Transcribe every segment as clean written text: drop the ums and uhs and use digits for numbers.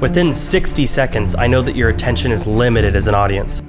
Within 60 seconds, I know that your attention is limited as an audience.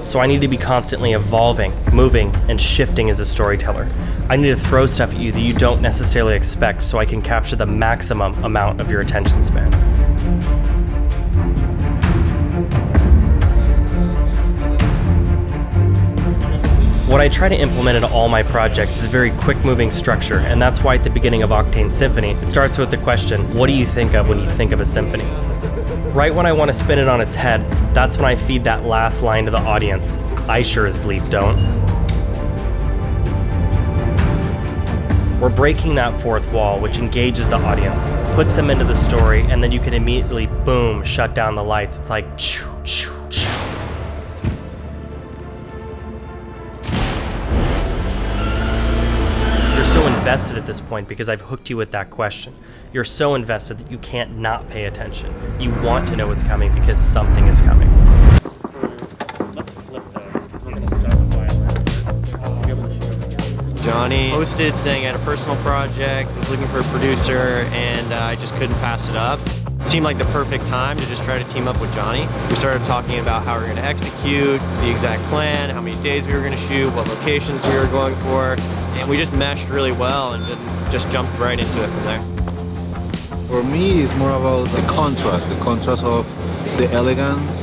So I need to be constantly evolving, moving, and shifting as a storyteller. I need to throw stuff at you that you don't necessarily expect so I can capture the maximum amount of your attention span. What I try to implement into all my projects is a very quick-moving structure, and that's why at the beginning of Octane Symphony, it starts with the question, what do you think of when you think of a symphony? Right when I want to spin it on its head, that's when I feed that last line to the audience. I sure as bleep don't. We're breaking that fourth wall, which engages the audience, puts them into the story, and then you can immediately, boom, shut down the lights. It's like, choo, choo, choo. So invested at this point because I've hooked you with that question. You're so invested that you can't not pay attention. You want to know what's coming because something is coming. Let's flip those because we're going to start with violin. I'll be able to show you. Jonny posted saying I had a personal project, was looking for a producer, and I just couldn't pass it up. It seemed like the perfect time to just try to team up with Jonny. We started talking about how we were going to execute, the exact plan, how many days we were going to shoot, what locations we were going for, and we just meshed really well and then just jumped right into it from there. For me, it's more about the contrast of the elegance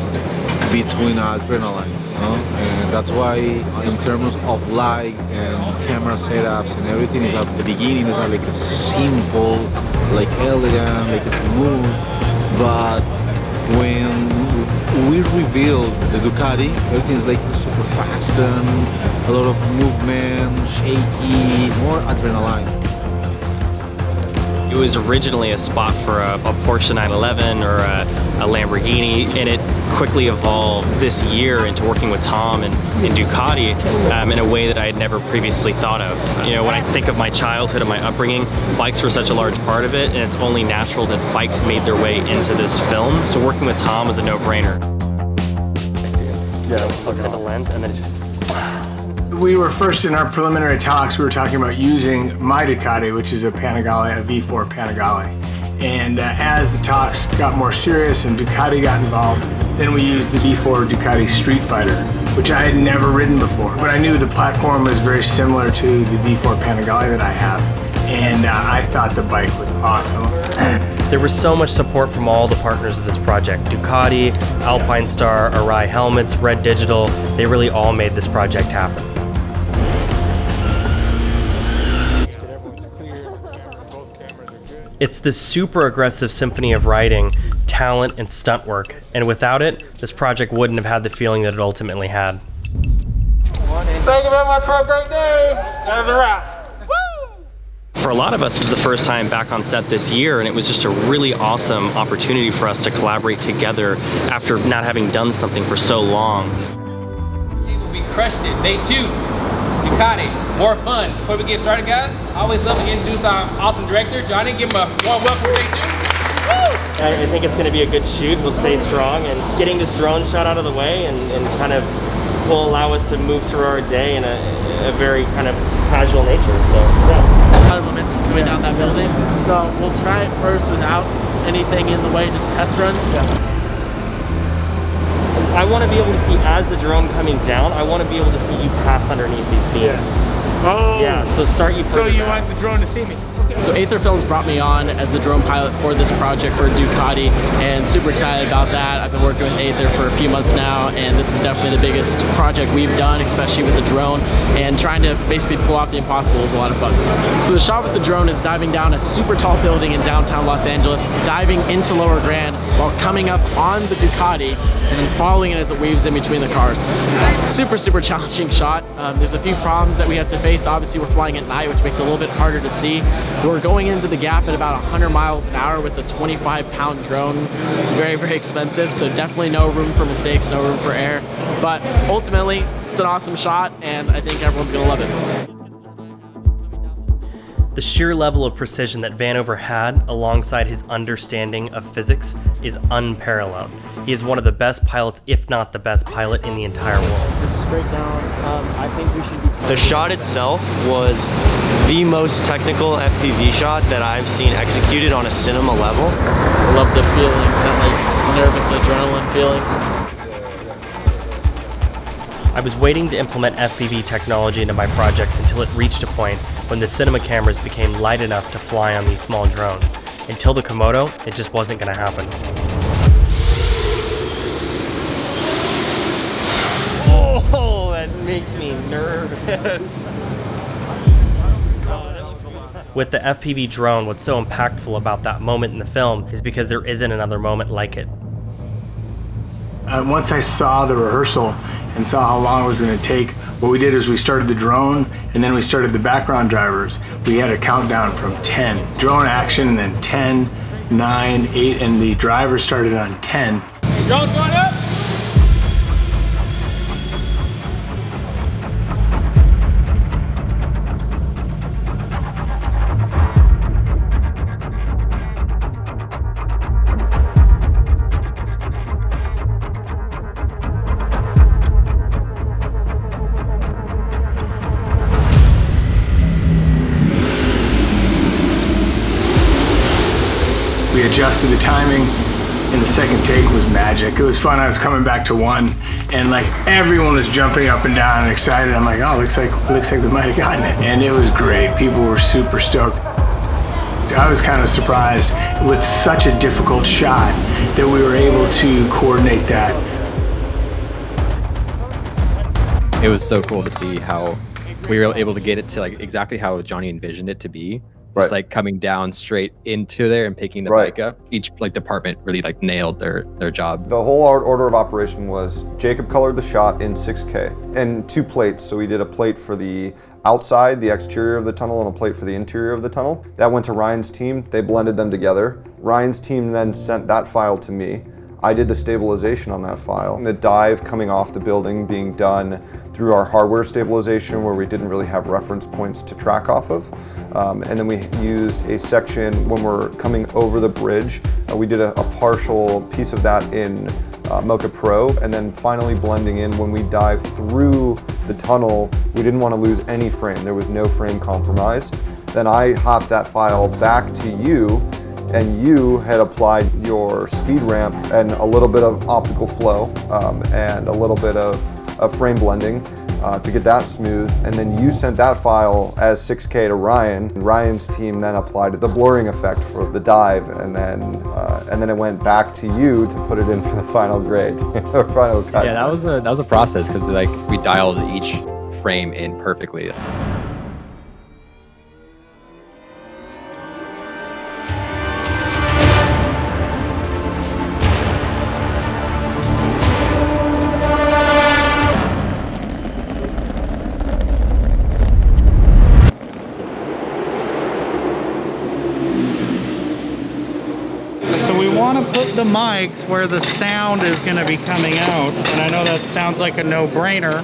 between adrenaline, you know? And that's why in terms of light and camera setups and everything is at the beginning is like a simple, like elegant, like smooth, but when we revealed the Ducati, everything is like super fast and a lot of movement, shaky, more adrenaline. It was originally a spot for a Porsche 911 or a Lamborghini, and it quickly evolved this year into working with Tom and Ducati in a way that I had never previously thought of. You know, when I think of my childhood and my upbringing, bikes were such a large part of it, and it's only natural that bikes made their way into this film. So working with Tom was a no-brainer. Yeah, look at the lens, and then it just... We were first in our preliminary talks, we were talking about using my Ducati, which is a Panigale, a V4 Panigale. And as the talks got more serious and Ducati got involved, then we used the V4 Ducati Street Fighter, which I had never ridden before. But I knew the platform was very similar to the V4 Panigale that I have. And I thought the bike was awesome. There was so much support from all the partners of this project. Ducati, Alpine Star, Arai Helmets, Red Digital, they really all made this project happen. It's this super aggressive symphony of writing, talent, and stunt work, and without it, this project wouldn't have had the feeling that it ultimately had. Thank you very much for a great day. That was a wrap. For a lot of us, this is the first time back on set this year, and it was just a really awesome opportunity for us to collaborate together after not having done something for so long. We crushed it. Day 2. Ducati, more fun. Before we get started, guys, I always love to introduce our awesome director, Jonny. Give him a warm welcome for day 2. Woo! I think it's going to be a good shoot. We'll stay strong, and getting this drone shot out of the way and kind of will allow us to move through our day in a very kind of casual nature. So, yeah. A lot of momentum coming down that building. So we'll try it first without anything in the way, just test runs. Yeah. I want to be able to see, as the drone coming down, I want to be able to see you pass underneath these beams. Yeah. Oh! Yeah, so start you So you want the drone to see me? So Aether Films brought me on as the drone pilot for this project for Ducati, and super excited about that. I've been working with Aether for a few months now, and this is definitely the biggest project we've done, especially with the drone, and trying to basically pull off the impossible is a lot of fun. So the shot with the drone is diving down a super tall building in downtown Los Angeles, diving into Lower Grand while coming up on the Ducati and then following it as it weaves in between the cars. Super, super challenging shot. There's a few problems that we have to face. Obviously, we're flying at night, which makes it a little bit harder to see. We're going into the gap at about 100 miles an hour with a 25-pound drone. It's very, very expensive, so definitely no room for mistakes, no room for error. But ultimately, it's an awesome shot, and I think everyone's gonna love it. The sheer level of precision that Vanover had, alongside his understanding of physics, is unparalleled. He is one of the best pilots, if not the best pilot in the entire world. straight down. I think we should be... The shot itself was the most technical FPV shot that I've seen executed on a cinema level. I love the feeling, that like nervous adrenaline feeling. I was waiting to implement FPV technology into my projects until it reached a point when the cinema cameras became light enough to fly on these small drones. Until the Komodo, it just wasn't going to happen. Oh, that makes me nervous. With the FPV drone, what's so impactful about that moment in the film is because there isn't another moment like it. Once I saw the rehearsal and saw how long it was going to take, what we did is we started the drone and then we started the background drivers. We had a countdown from 10. Drone action, and then 10, 9, 8, and the driver started on 10. Drone's going up. We adjusted the timing, and the second take was magic. It was fun. I was coming back to one, and like everyone was jumping up and down and excited. I'm like, oh, looks like we might have gotten it, and it was great. People were super stoked. I was kind of surprised with such a difficult shot that we were able to coordinate that. It was so cool to see how we were able to get it to like exactly how Jonny envisioned it to be. Just like coming down straight into there and picking the bike up. Each like department really like nailed their job. The whole order of operation was Jacob colored the shot in 6K and 2 plates. So we did a plate for the outside, the exterior of the tunnel, and a plate for the interior of the tunnel. That went to Ryan's team. They blended them together. Ryan's team then sent that file to me. I did the stabilization on that file. The dive coming off the building being done through our hardware stabilization where we didn't really have reference points to track off of. And then we used a section when we're coming over the bridge. We did a partial piece of that in Mocha Pro, and then finally blending in when we dive through the tunnel, we didn't want to lose any frame. There was no frame compromise. Then I hopped that file back to you, and you had applied your speed ramp and a little bit of optical flow and a little bit of frame blending to get that smooth. And then you sent that file as 6K to Ryan. Ryan's team then applied the blurring effect for the dive, and then it went back to you to put it in for the final grade or final cut. Yeah, that was a process because like we dialed each frame in perfectly. Put the mics where the sound is going to be coming out, and I know that sounds like a no-brainer,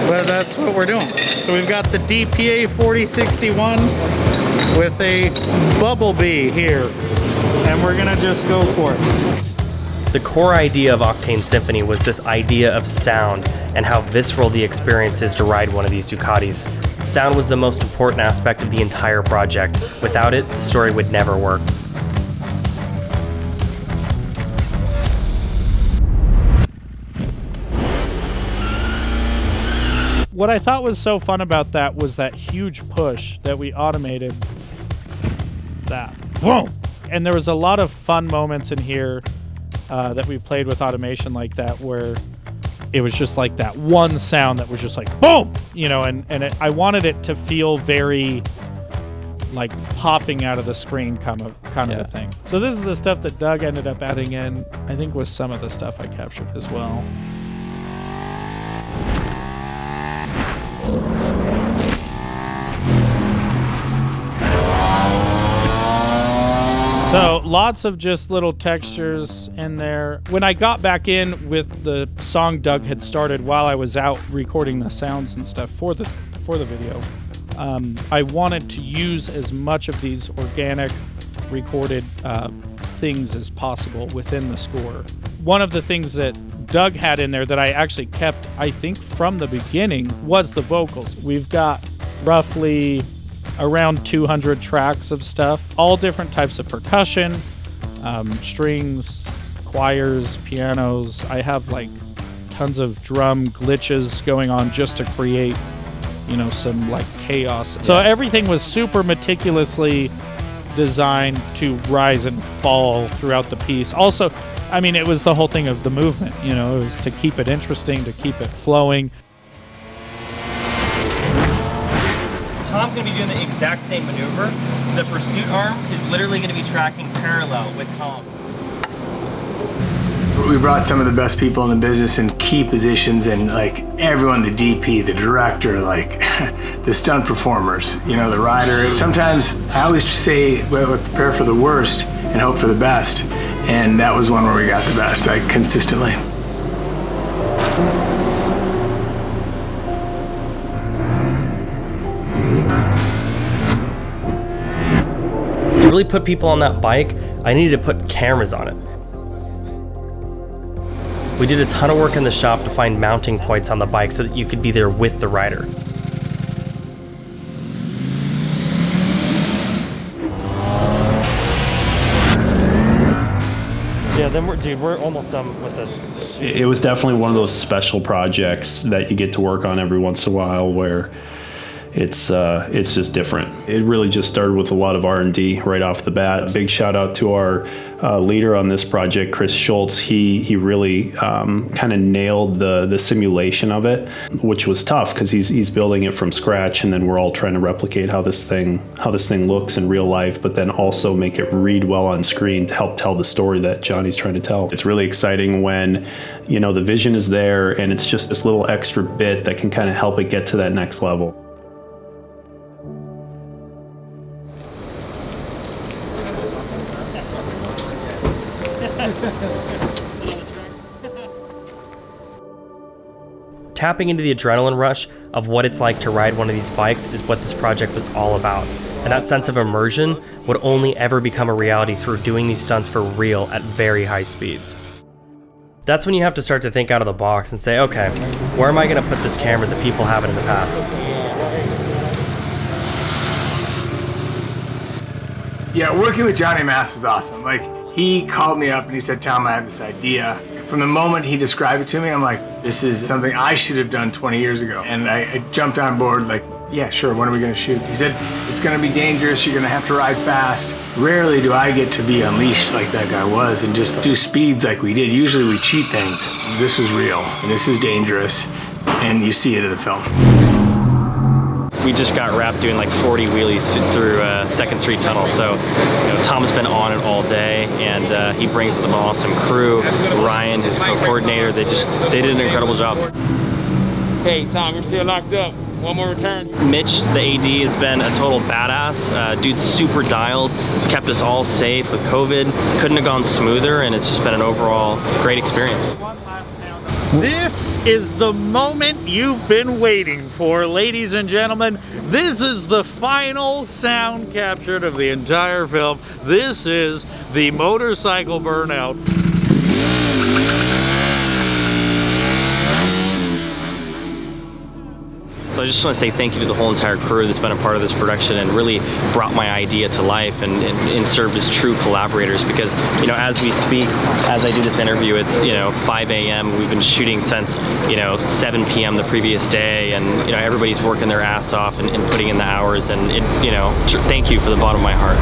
but that's what we're doing. So we've got the DPA 4061 with a Bumblebee here, and we're going to just go for it. The core idea of Octane Symphony was this idea of sound and how visceral the experience is to ride one of these Ducatis. Sound was the most important aspect of the entire project. Without it, the story would never work. What I thought was so fun about that was that huge push that we automated. That. Boom! And there was a lot of fun moments in here that we played with automation like that, where it was just like that one sound that was just like boom, you know, and I wanted it to feel very like popping out of the screen kind of a thing. So this is the stuff that Doug ended up adding in, I think was some of the stuff I captured as well. So lots of just little textures in there. When I got back in with the song Doug had started while I was out recording the sounds and stuff for the video, I wanted to use as much of these organic recorded things as possible within the score. One of the things that Doug had in there that I actually kept, I think, from the beginning was the vocals. We've got roughly around 200 tracks of stuff, all different types of percussion, strings, choirs, pianos. I have like tons of drum glitches going on just to create, you know, some like chaos. So everything was super meticulously designed to rise and fall throughout the piece. Also, I mean, it was the whole thing of the movement, you know, it was to keep it interesting, to keep it flowing. Tom's going to be doing the exact same maneuver. The pursuit arm is literally going to be tracking parallel with Tom. We brought some of the best people in the business in key positions, and like everyone, the DP, the director, like the stunt performers, you know, the rider. Sometimes I always say, well, prepare for the worst and hope for the best. And that was one where we got the best, like consistently. To really put people on that bike, I needed to put cameras on it. We did a ton of work in the shop to find mounting points on the bike so that you could be there with the rider. Yeah, then we're almost done with it. It was definitely one of those special projects that you get to work on every once in a while where it's just different. It really just started with a lot of R&D right off the bat. Big shout out to our leader on this project, Chris Schultz. He really kind of nailed the simulation of it, which was tough because he's building it from scratch, and then we're all trying to replicate how this thing looks in real life, but then also make it read well on screen to help tell the story that Johnny's trying to tell. It's really exciting when, you know, the vision is there and it's just this little extra bit that can kind of help it get to that next level. Tapping into the adrenaline rush of what it's like to ride one of these bikes is what this project was all about. And that sense of immersion would only ever become a reality through doing these stunts for real at very high speeds. That's when you have to start to think out of the box and say, okay, where am I going to put this camera that people haven't in the past? Yeah, working with Johnny Mass was awesome. Like, he called me up and he said, Tom, I have this idea. From the moment he described it to me, I'm like, this is something I should have done 20 years ago. And I jumped on board like, yeah, sure, when are we gonna shoot? He said, it's gonna be dangerous, you're gonna have to ride fast. Rarely do I get to be unleashed like that guy was and just do speeds like we did. Usually we cheat things. This was real, and this is dangerous, and you see it in the film. We just got wrapped doing like 40 wheelies through 2nd Street Tunnel, so you know, Tom's been on it all day, and he brings with him an awesome crew. Ryan, his co-coordinator, they did an incredible job. Hey, Tom, you're still locked up. One more return. Mitch, the AD, has been a total badass. Dude's super dialed. He's kept us all safe with COVID. Couldn't have gone smoother, and it's just been an overall great experience. This is the moment you've been waiting for, ladies and gentlemen. This is the final sound captured of the entire film. This is the motorcycle burnout. So I just want to say thank you to the whole entire crew that's been a part of this production and really brought my idea to life and served as true collaborators, because, you know, as we speak, as I do this interview, it's, you know, 5 a.m. We've been shooting since, you know, 7 p.m. the previous day, and, you know, everybody's working their ass off and putting in the hours, and, you know, thank you for the bottom of my heart.